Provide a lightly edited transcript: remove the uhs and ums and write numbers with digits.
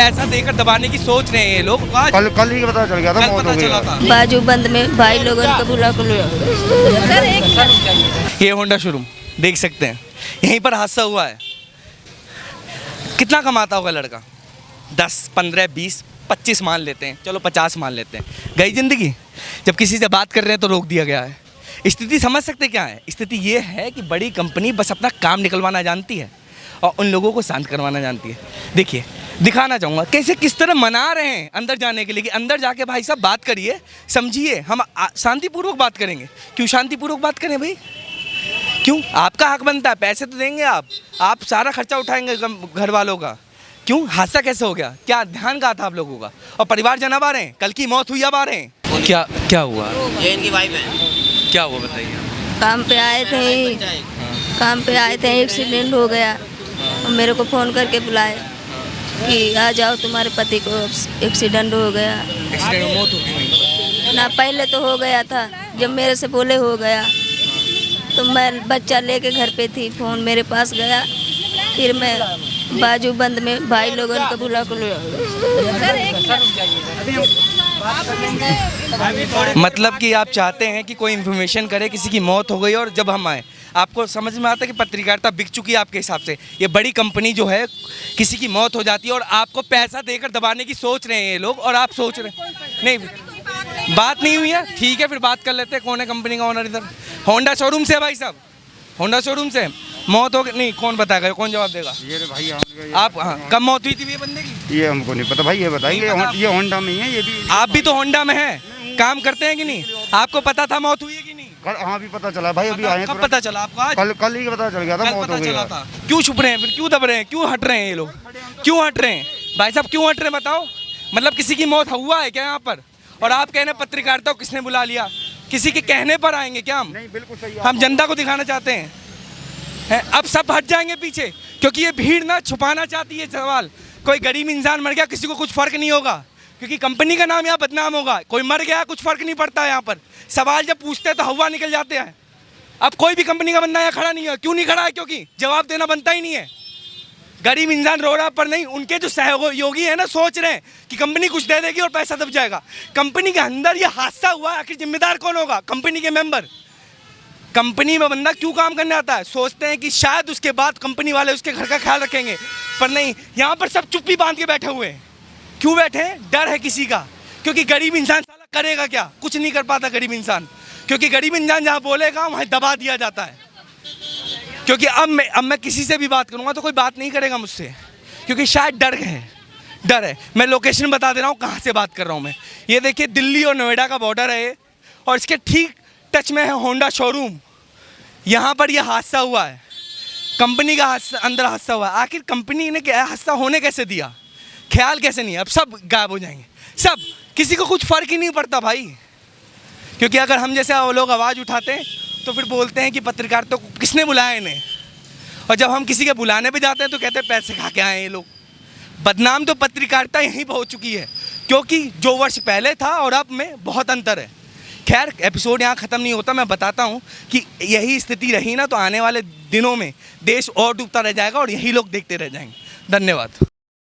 पैसा देकर दबाने की सोच रहे हैं ये लोग। आज कल ही पता चल गया था, कल मौत पता हो गई। चला था। बाजू बंद में भाई लोगों को बुला को ये होंडा शोरूम देख सकते हैं, यहीं पर हादसा हुआ है। कितना कमाता होगा लड़का? 10, 15, 20, 25 मान लेते हैं, चलो 50 मान लेते हैं। गई जिंदगी। जब किसी से बात कर रहे हैं तो रोक दिया गया है। स्थिति समझ सकते क्या है? स्थिति ये है कि बड़ी कंपनी बस अपना काम निकलवाना जानती है और उन लोगों को शांत करवाना जानती है। देखिए, दिखाना चाहूँगा कैसे किस तरह मना रहे हैं अंदर जाने के लिए कि अंदर जाके भाई साहब बात करिए, समझिए, हम शांतिपूर्वक बात करेंगे। क्यों शांतिपूर्वक बात करें भाई? क्यों? आपका हक बनता है, पैसे तो देंगे आप सारा खर्चा उठाएंगे घर वालों का। क्यों? हादसा कैसे हो गया? क्या ध्यान कहा था आप लोगों का? और परिवारजन अब आ रहे हैं, कल की मौत हुई अब आ रहे हैं। क्या हुआ? ये इनकी वाइफ है। क्या हुआ बताइए। काम पे आए थे, एक्सीडेंट हो गया और मेरे को फ़ोन करके बुलाए कि आ जाओ, तुम्हारे पति को एक्सीडेंट हो गया। एक्सीडेंट में मौत हो गई ना पहले तो हो गया था, जब मेरे से बोले हो गया तो मैं बच्चा लेके घर पे थी, फ़ोन मेरे पास गया, फिर मैं बाजू बंद में भाई लोगों को बुला को मतलब कि आप चाहते हैं कि कोई इन्फॉर्मेशन करे, किसी की मौत हो गई और जब हम आए आपको समझ में आता है कि पत्रकारिता बिक चुकी है आपके हिसाब से। ये बड़ी कंपनी जो है, किसी की मौत हो जाती है और आपको पैसा देकर दबाने की सोच रहे हैं ये लोग, और आप सोच रहे हैं नहीं, बात नहीं हुई है। ठीक है, फिर बात कर लेते हैं। कौन है कंपनी का ओनर? इधर होंडा शोरूम से है भाई साहब, होंडा शोरूम से मौत हो गई नहीं, कौन बताएगा, कौन जवाब देगा? ये भाई आप हाँ, कब मौत हुई थी ये बंदे की? ये हमको नहीं पता भाई, ये बताइए। ये होंडा में ही है, ये भी। आप भी तो होंडा में हैं, काम करते हैं कि नहीं? आपको पता था मौत हुई है कि नहीं? कल हाँ भी पता चला भाई, अभी आए। कब पता चला आपको? आज कल ही पता चल गया था, कल मौत पता हो गई। चला था। क्यों छुप रहे हैं फिर? क्यों दब रहे हैं? क्यों हट रहे हैं ये लोग? क्यों हट रहे हैं भाई साहब? क्यों हट रहे हैं बताओ? मतलब किसी की मौत हुआ है क्या यहाँ पर? और आप कहने पत्रकारिता को किसने बुला लिया? किसी के कहने पर आएंगे क्या हम? नहीं, बिल्कुल सही। हम जनता को दिखाना चाहते हैं। अब सब हट जाएंगे पीछे, क्योंकि ये भीड़ ना छुपाना चाहती है सवाल। कोई गरीब इंसान मर गया, किसी को कुछ फर्क नहीं होगा, क्योंकि कंपनी का नाम यहाँ बदनाम होगा। कोई मर गया, कुछ फर्क नहीं पड़ता है यहाँ पर। सवाल जब पूछते हैं तो हवा निकल जाते हैं। अब कोई भी कंपनी का बंदा यहाँ खड़ा नहीं है। क्यों नहीं खड़ा है? क्योंकि जवाब देना बनता ही नहीं है। गरीब इंसान रो रहा पर नहीं, उनके जो सहयोगी है ना, सोच रहे हैं कि कंपनी कुछ दे देगी और पैसा दब जाएगा। कंपनी के अंदर ये हादसा हुआ, आखिर जिम्मेदार कौन होगा? कंपनी के मेंबर। कंपनी में बंदा क्यों काम करने आता है? सोचते हैं कि शायद उसके बाद कंपनी वाले उसके घर का ख्याल रखेंगे, पर नहीं। यहाँ पर सब चुप्पी बांध के बैठे हुए हैं। क्यों बैठे हैं? डर है किसी का, क्योंकि गरीब इंसान साला करेगा क्या? कुछ नहीं कर पाता गरीब इंसान, क्योंकि गरीब इंसान जहाँ बोलेगा वहाँ दबा दिया जाता है। क्योंकि अब मैं किसी से भी बात करूँगा तो कोई बात नहीं करेगा मुझसे, क्योंकि शायद डर है। मैं लोकेशन बता दे रहा हूँ कहाँ से बात कर रहा हूँ मैं। ये देखिए, दिल्ली और नोएडा का बॉर्डर है और इसके ठीक टच में है होंडा शोरूम। यहाँ पर यह हादसा हुआ है, कंपनी का अंदर हादसा हुआ है। आखिर कंपनी ने क्या हादसा होने कैसे दिया? ख्याल कैसे नहीं? अब सब गायब हो जाएंगे, सब, किसी को कुछ फर्क ही नहीं पड़ता भाई। क्योंकि अगर हम जैसे लोग आवाज़ उठाते हैं तो फिर बोलते हैं कि पत्रकारिता को किसने बुलाया इन्हें, और जब हम किसी के बुलाने पे जाते हैं तो कहते हैं पैसे खा के आए ये लोग। बदनाम तो पत्रकारिता यहीं पर हो चुकी है, क्योंकि जो वर्ष पहले था और अब में बहुत अंतर है। खैर, एपिसोड यहाँ ख़त्म नहीं होता। मैं बताता हूँ कि यही स्थिति रही ना तो आने वाले दिनों में देश और डूबता रह जाएगा और यही लोग देखते रह जाएंगे। धन्यवाद।